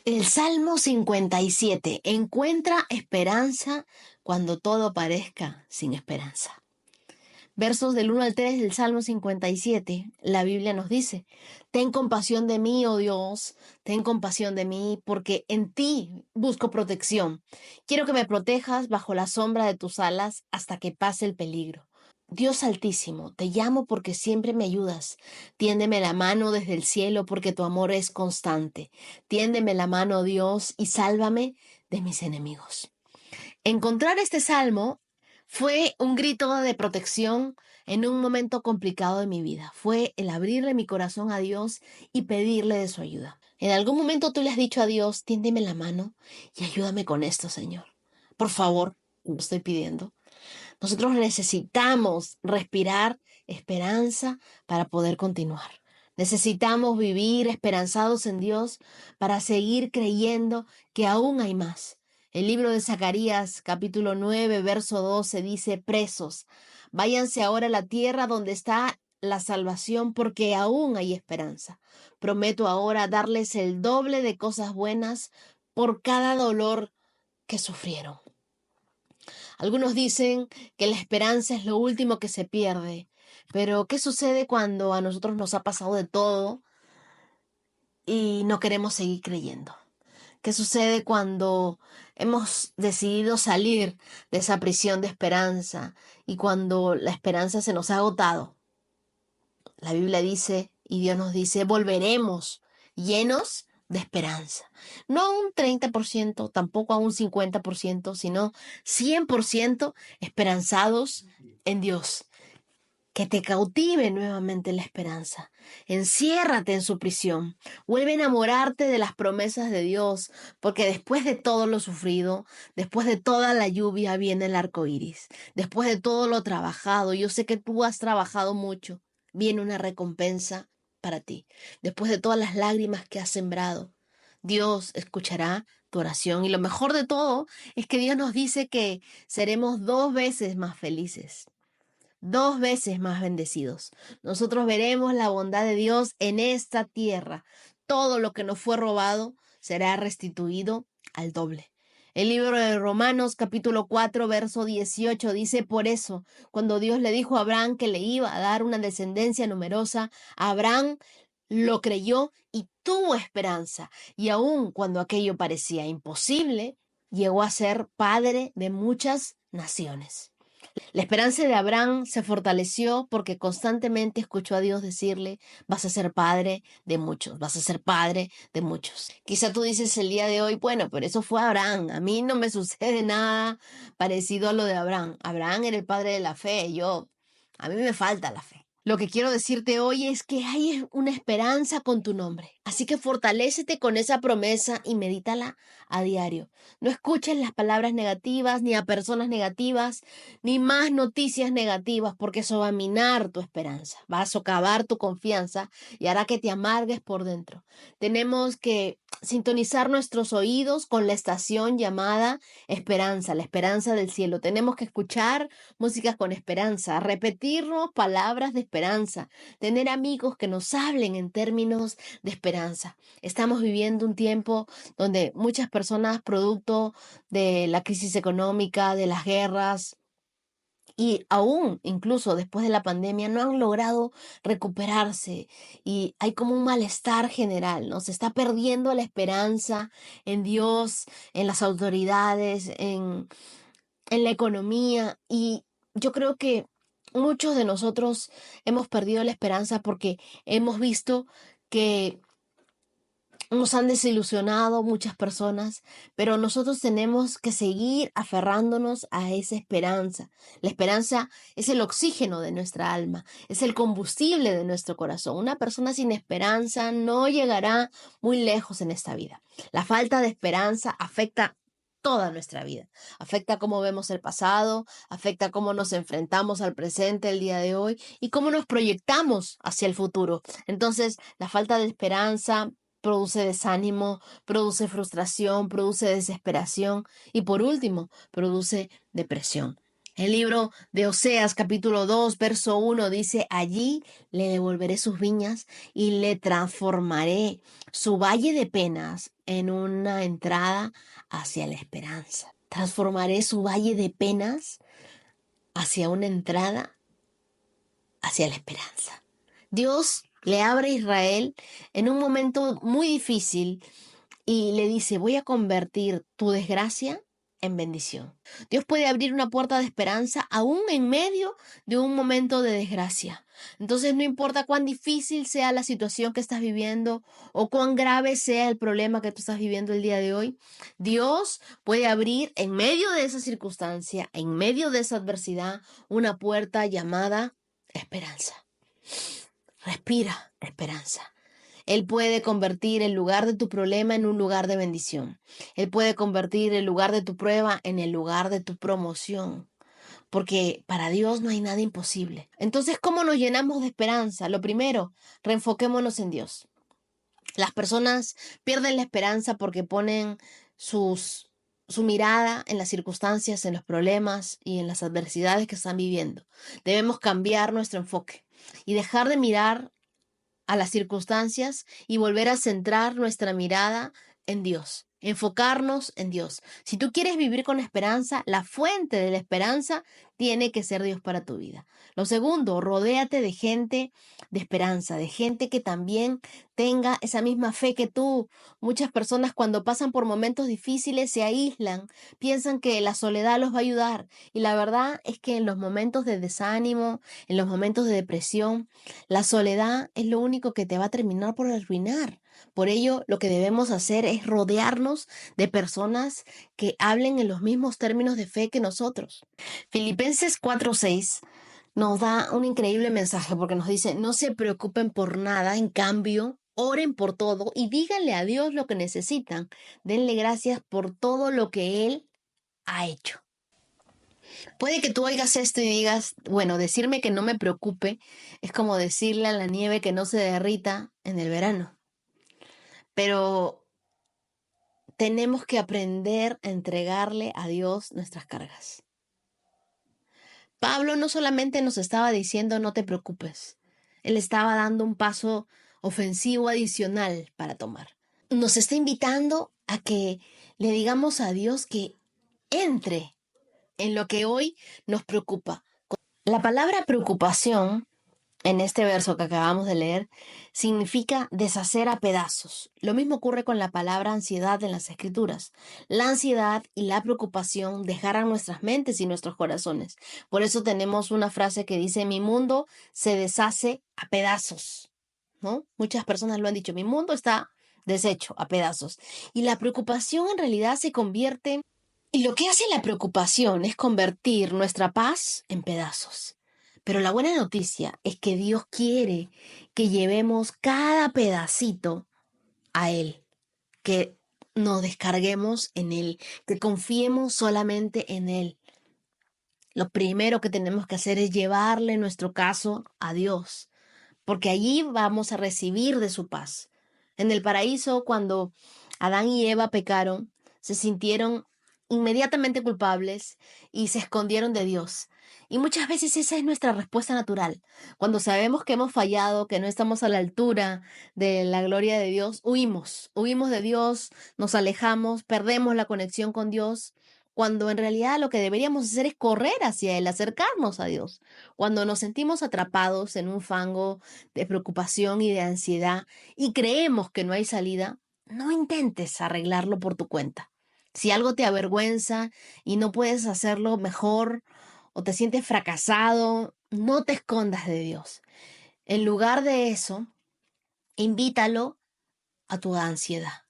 El Salmo 57 encuentra esperanza cuando todo parezca sin esperanza. Versos del 1 al 3 del Salmo 57, la Biblia nos dice: Ten compasión de mí, oh Dios, ten compasión de mí, porque en ti busco protección. Quiero que me protejas bajo la sombra de tus alas hasta que pase el peligro. Dios Altísimo, te llamo porque siempre me ayudas. Tiéndeme la mano desde el cielo porque tu amor es constante. Tiéndeme la mano, Dios, y sálvame de mis enemigos. Encontrar este salmo fue un grito de protección en un momento complicado de mi vida. Fue el abrirle mi corazón a Dios y pedirle de su ayuda. En algún momento tú le has dicho a Dios: tiéndeme la mano y ayúdame con esto, Señor. Por favor, lo estoy pidiendo. Nosotros necesitamos respirar esperanza para poder continuar. Necesitamos vivir esperanzados en Dios para seguir creyendo que aún hay más. El libro de Zacarías, capítulo 9, verso 12, dice: presos, váyanse ahora a la tierra donde está la salvación, porque aún hay esperanza. Prometo ahora darles el doble de cosas buenas por cada dolor que sufrieron. Algunos dicen que la esperanza es lo último que se pierde, pero ¿qué sucede cuando a nosotros nos ha pasado de todo y no queremos seguir creyendo? ¿Qué sucede cuando hemos decidido salir de esa prisión de esperanza y cuando la esperanza se nos ha agotado? La Biblia dice y Dios nos dice: volveremos llenos de esperanza. No a un 30%, tampoco a un 50%, sino 100% esperanzados en Dios. Que te cautive nuevamente la esperanza. Enciérrate en su prisión. Vuelve a enamorarte de las promesas de Dios, porque después de todo lo sufrido, después de toda la lluvia, viene el arco iris. Después de todo lo trabajado, yo sé que tú has trabajado mucho, viene una recompensa para ti. Después de todas las lágrimas que has sembrado, Dios escuchará tu oración. Y lo mejor de todo es que Dios nos dice que seremos 2 veces más felices, 2 veces más bendecidos. Nosotros veremos la bondad de Dios en esta tierra. Todo lo que nos fue robado será restituido al doble. El libro de Romanos capítulo 4 verso 18 dice: por eso, cuando Dios le dijo a Abraham que le iba a dar una descendencia numerosa, Abraham lo creyó y tuvo esperanza. Y aun cuando aquello parecía imposible, llegó a ser padre de muchas naciones. La esperanza de Abraham se fortaleció porque constantemente escuchó a Dios decirle: vas a ser padre de muchos, vas a ser padre de muchos. Quizá tú dices el día de hoy: bueno, pero eso fue Abraham, a mí no me sucede nada parecido a lo de Abraham. Abraham era el padre de la fe, a mí me falta la fe. Lo que quiero decirte hoy es que hay una esperanza con tu nombre. Así que fortalécete con esa promesa y medítala a diario. No escuches las palabras negativas, ni a personas negativas, ni más noticias negativas, porque eso va a minar tu esperanza, va a socavar tu confianza y hará que te amargues por dentro. Tenemos que sintonizar nuestros oídos con la estación llamada esperanza, la esperanza del cielo. Tenemos que escuchar músicas con esperanza, repetirnos palabras de esperanza, tener amigos que nos hablen en términos de esperanza. Estamos viviendo un tiempo donde muchas personas, producto de la crisis económica, de las guerras, y aún, incluso después de la pandemia, no han logrado recuperarse y hay como un malestar general, ¿no? Se está perdiendo la esperanza en Dios, en las autoridades, en la economía, y yo creo que muchos de nosotros hemos perdido la esperanza porque hemos visto que nos han desilusionado muchas personas, pero nosotros tenemos que seguir aferrándonos a esa esperanza. La esperanza es el oxígeno de nuestra alma, es el combustible de nuestro corazón. Una persona sin esperanza no llegará muy lejos en esta vida. La falta de esperanza afecta toda nuestra vida. Afecta cómo vemos el pasado, afecta cómo nos enfrentamos al presente el día de hoy y cómo nos proyectamos hacia el futuro. Entonces, la falta de esperanza produce desánimo, produce frustración, produce desesperación y por último, produce depresión. El libro de Oseas, capítulo 2, verso 1, dice, allí le devolveré sus viñas y le transformaré su valle de penas en una entrada hacia la esperanza. Transformaré su valle de penas hacia una entrada hacia la esperanza. Dios le abre a Israel en un momento muy difícil y le dice, voy a convertir tu desgracia en bendición. Dios puede abrir una puerta de esperanza aún en medio de un momento de desgracia. Entonces no importa cuán difícil sea la situación que estás viviendo o cuán grave sea el problema que tú estás viviendo el día de hoy, Dios puede abrir en medio de esa circunstancia, en medio de esa adversidad, una puerta llamada esperanza. Respira esperanza. Él puede convertir el lugar de tu problema en un lugar de bendición. Él puede convertir el lugar de tu prueba en el lugar de tu promoción. Porque para Dios no hay nada imposible. Entonces, ¿cómo nos llenamos de esperanza? Lo primero, reenfoquémonos en Dios. Las personas pierden la esperanza porque ponen su mirada en las circunstancias, en los problemas y en las adversidades que están viviendo. Debemos cambiar nuestro enfoque y dejar de mirar a las circunstancias y volver a centrar nuestra mirada en Dios, enfocarnos en Dios. Si tú quieres vivir con esperanza, la fuente de la esperanza tiene que ser Dios para tu vida. Lo segundo, rodéate de gente de esperanza, de gente que también tenga esa misma fe que tú. Muchas personas cuando pasan por momentos difíciles se aíslan, piensan que la soledad los va a ayudar y la verdad es que en los momentos de desánimo, en los momentos de depresión, la soledad es lo único que te va a terminar por arruinar. Por ello, lo que debemos hacer es rodearnos de personas que hablen en los mismos términos de fe que nosotros. Filipenses 4:6 nos da un increíble mensaje porque nos dice, no se preocupen por nada, en cambio, oren por todo y díganle a Dios lo que necesitan. Denle gracias por todo lo que Él ha hecho. Puede que tú oigas esto y digas, bueno, decirme que no me preocupe es como decirle a la nieve que no se derrita en el verano. Pero tenemos que aprender a entregarle a Dios nuestras cargas. Pablo no solamente nos estaba diciendo no te preocupes, él estaba dando un paso ofensivo adicional para tomar. Nos está invitando a que le digamos a Dios que entre en lo que hoy nos preocupa. La palabra preocupación en este verso que acabamos de leer significa deshacer a pedazos. Lo mismo ocurre con la palabra ansiedad en las Escrituras. La ansiedad y la preocupación dejarán nuestras mentes y nuestros corazones. Por eso tenemos una frase que dice, mi mundo se deshace a pedazos, ¿no? Muchas personas lo han dicho, mi mundo está deshecho a pedazos. Y la preocupación en realidad se convierte. Y lo que hace la preocupación es convertir nuestra paz en pedazos. Pero la buena noticia es que Dios quiere que llevemos cada pedacito a Él, que nos descarguemos en Él, que confiemos solamente en Él. Lo primero que tenemos que hacer es llevarle nuestro caso a Dios, porque allí vamos a recibir de su paz. En el paraíso, cuando Adán y Eva pecaron, se sintieron inmediatamente culpables y se escondieron de Dios. Y muchas veces esa es nuestra respuesta natural. Cuando sabemos que hemos fallado, que no estamos a la altura de la gloria de Dios, huimos de Dios, nos alejamos, perdemos la conexión con Dios, cuando en realidad lo que deberíamos hacer es correr hacia Él, acercarnos a Dios. Cuando nos sentimos atrapados en un fango de preocupación y de ansiedad y creemos que no hay salida, no intentes arreglarlo por tu cuenta. Si algo te avergüenza y no puedes hacerlo mejor o te sientes fracasado, no te escondas de Dios. En lugar de eso, invítalo a tu ansiedad.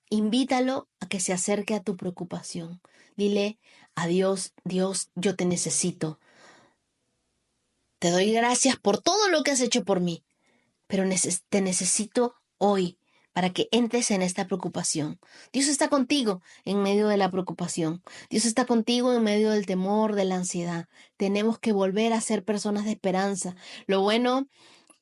Invítalo a que se acerque a tu preocupación. Dile a Dios, Dios, yo te necesito. Te doy gracias por todo lo que has hecho por mí, pero te necesito hoy para que entres en esta preocupación. Dios está contigo en medio de la preocupación. Dios está contigo en medio del temor, de la ansiedad. Tenemos que volver a ser personas de esperanza. Lo bueno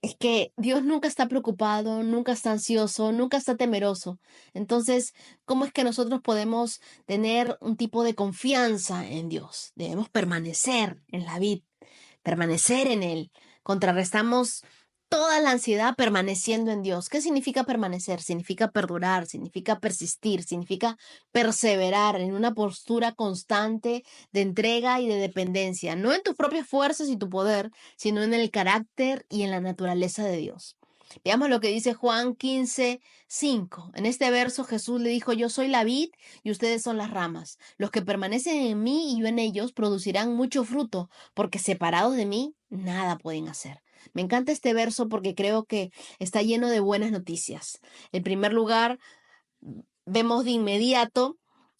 es que Dios nunca está preocupado, nunca está ansioso, nunca está temeroso. Entonces, ¿cómo es que nosotros podemos tener un tipo de confianza en Dios? Debemos permanecer en la vid, permanecer en Él. Contrarrestamos toda la ansiedad permaneciendo en Dios. ¿Qué significa permanecer? Significa perdurar, significa persistir, significa perseverar en una postura constante de entrega y de dependencia, no en tus propias fuerzas y tu poder, sino en el carácter y en la naturaleza de Dios. Veamos lo que dice Juan 15:5. En este verso Jesús le dijo: yo soy la vid y ustedes son las ramas. Los que permanecen en mí y yo en ellos producirán mucho fruto, porque separados de mí nada pueden hacer. Me encanta este verso porque creo que está lleno de buenas noticias. En primer lugar, vemos de inmediato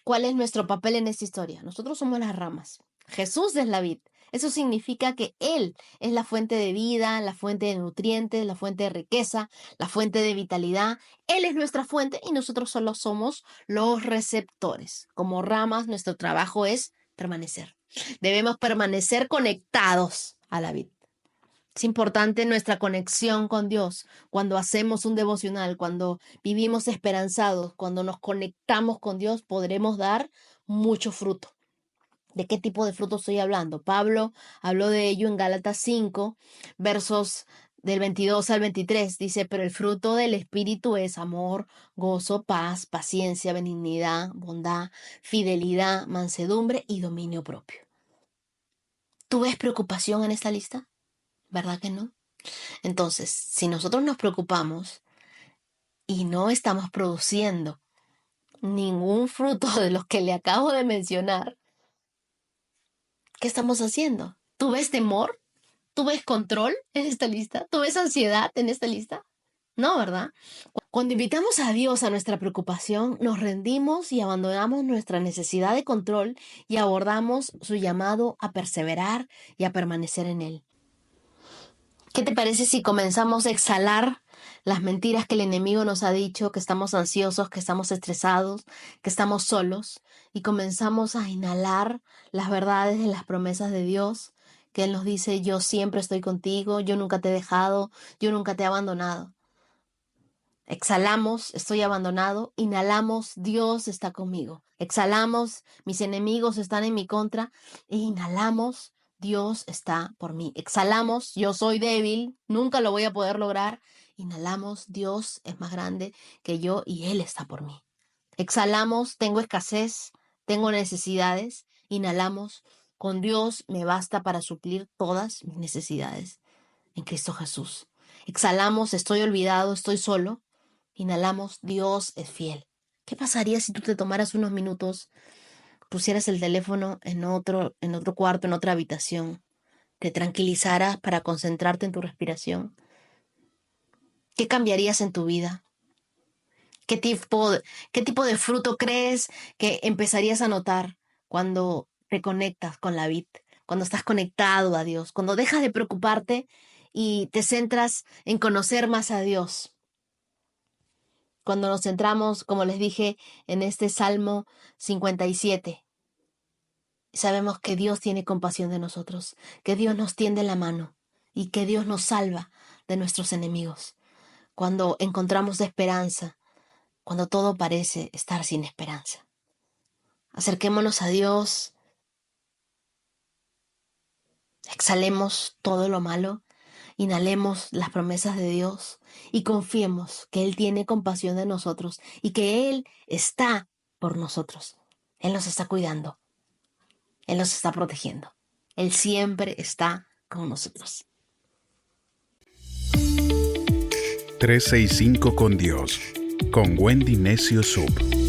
cuál es nuestro papel en esta historia. Nosotros somos las ramas. Jesús es la vid. Eso significa que Él es la fuente de vida, la fuente de nutrientes, la fuente de riqueza, la fuente de vitalidad. Él es nuestra fuente y nosotros solo somos los receptores. Como ramas, nuestro trabajo es permanecer. Debemos permanecer conectados a la vid. Es importante nuestra conexión con Dios cuando hacemos un devocional, cuando vivimos esperanzados, cuando nos conectamos con Dios, podremos dar mucho fruto. ¿De qué tipo de fruto estoy hablando? Pablo habló de ello en Gálatas 5, versos del 22 al 23. Dice: pero el fruto del Espíritu es amor, gozo, paz, paciencia, benignidad, bondad, fidelidad, mansedumbre y dominio propio. ¿Tú ves preocupación en esta lista? ¿Verdad que no? Entonces, si nosotros nos preocupamos y no estamos produciendo ningún fruto de los que le acabo de mencionar, ¿qué estamos haciendo? ¿Tú ves temor? ¿Tú ves control en esta lista? ¿Tú ves ansiedad en esta lista? No, ¿verdad? Cuando invitamos a Dios a nuestra preocupación, nos rendimos y abandonamos nuestra necesidad de control y abordamos su llamado a perseverar y a permanecer en Él. ¿Qué te parece si comenzamos a exhalar las mentiras que el enemigo nos ha dicho, que estamos ansiosos, que estamos estresados, que estamos solos, y comenzamos a inhalar las verdades de las promesas de Dios, que Él nos dice: yo siempre estoy contigo, yo nunca te he dejado, yo nunca te he abandonado? Exhalamos: estoy abandonado. Inhalamos: Dios está conmigo. Exhalamos: mis enemigos están en mi contra. E inhalamos: Dios está por mí. Exhalamos: yo soy débil, nunca lo voy a poder lograr. Inhalamos: Dios es más grande que yo y Él está por mí. Exhalamos: tengo escasez, tengo necesidades. Inhalamos: con Dios me basta para suplir todas mis necesidades en Cristo Jesús. Exhalamos: estoy olvidado, estoy solo. Inhalamos: Dios es fiel. ¿Qué pasaría si tú te tomaras unos minutos, pusieras el teléfono en otro cuarto, en otra habitación, te tranquilizaras para concentrarte en tu respiración? ¿Qué cambiarías en tu vida? ¿Qué tipo de fruto crees que empezarías a notar cuando te conectas con la vid, cuando estás conectado a Dios, cuando dejas de preocuparte y te centras en conocer más a Dios? Cuando nos centramos, como les dije, en este Salmo 57, sabemos que Dios tiene compasión de nosotros, que Dios nos tiende la mano y que Dios nos salva de nuestros enemigos. Cuando encontramos esperanza, cuando todo parece estar sin esperanza. Acerquémonos a Dios, exhalemos todo lo malo, inhalemos las promesas de Dios y confiemos que Él tiene compasión de nosotros y que Él está por nosotros. Él nos está cuidando. Él nos está protegiendo. Él siempre está con nosotros. 365 con Dios, con Wendy Necio Sub.